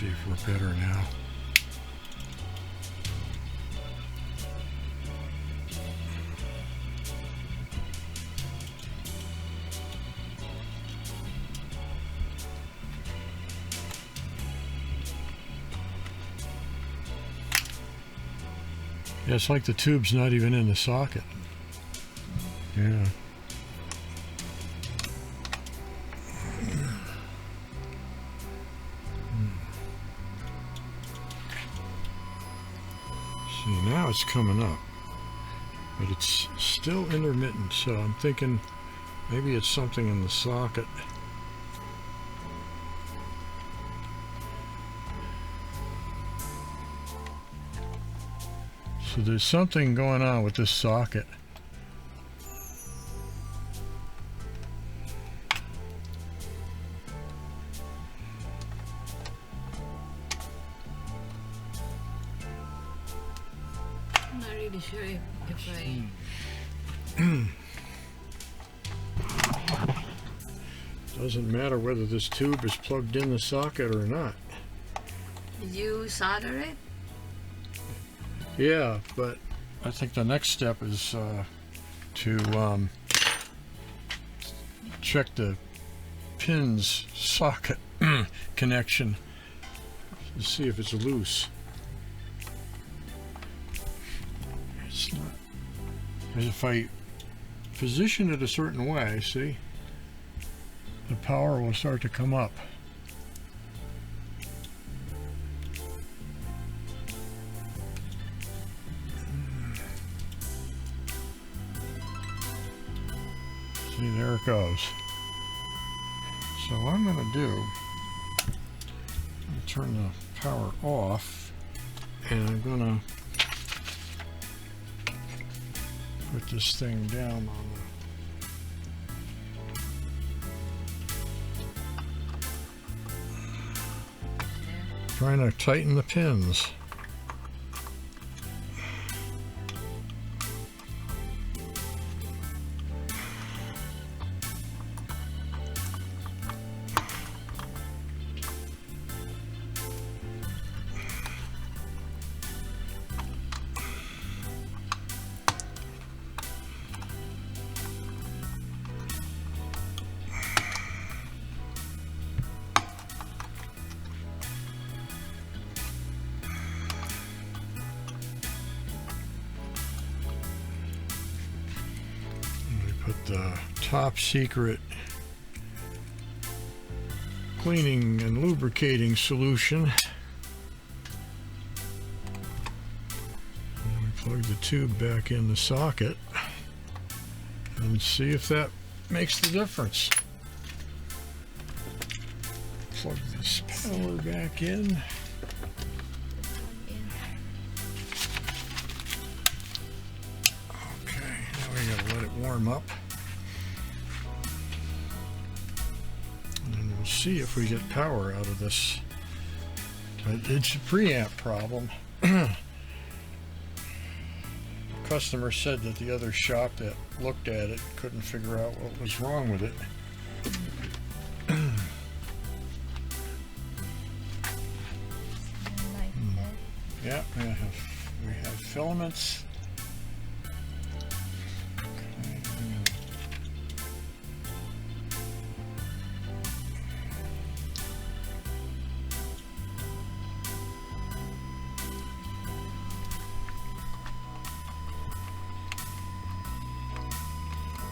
see if we're better now. Yeah, it's like the tube's not even in the socket. Yeah. See, now it's coming up, but it's still intermittent, so I'm thinking maybe it's something in the socket. So there's something going on with this socket. I'm not really sure if I... Doesn't matter whether this tube is plugged in the socket or not. Did you solder it? Yeah, but I think the next step is to check the pin's socket connection to see if it's loose. It's not. Because if I position it a certain way, see, the power will start to come up. See, there it goes. So what I'm going to do, I'm going to turn the power off, and I'm going to put this thing down on the... Trying to tighten the pins. Put the top secret cleaning and lubricating solution. And we plug the tube back in the socket and see if that makes the difference. Plug this power back in. Okay, now we gotta let it warm up. And we'll see if we get power out of this. It's a preamp problem. The customer said that the other shop that looked at it couldn't figure out what was wrong with it. Yeah, we have filaments. Okay.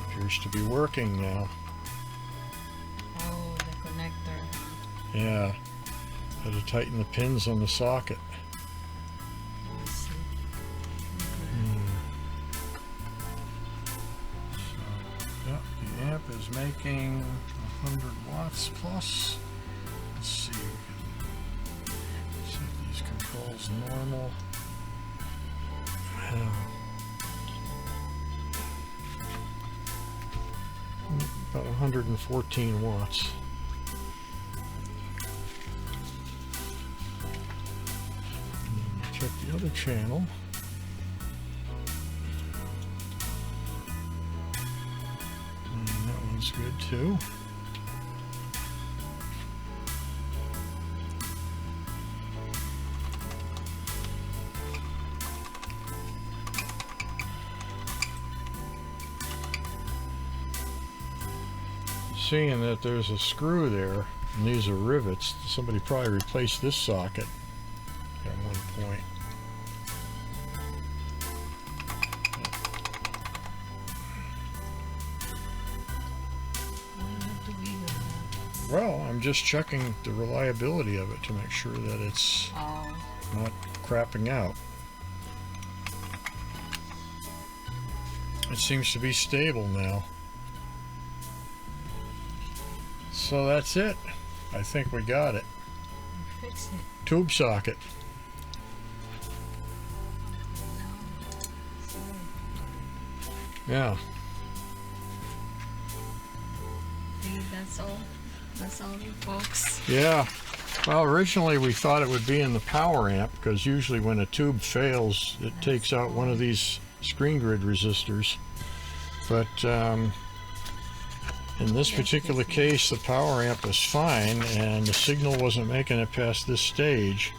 Appears to be working now. Oh, the connector. Yeah, had to tighten the pins on the socket. Is making 100 watts plus. Let's see, we can see if these controls normal. About 114 watts. And then check the other channel. Good too. seeing that there's a screw there, and these are rivets. Somebody probably replaced this socket at one point. Well, I'm just checking the reliability of it to make sure that it's not crapping out. It seems to be stable now. So that's it. I think we got it. Fix it. Tube socket. Yeah. See, that's all. That's all, folks. Yeah. Well, originally we thought it would be in the power amp, because usually when a tube fails, it takes out one of these screen grid resistors. But in this particular case, the power amp is fine, and the signal wasn't making it past this stage.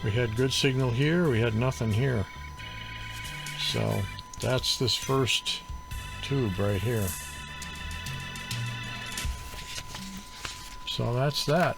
We had good signal here, we had nothing here. So that's this first tube right here. So that's that.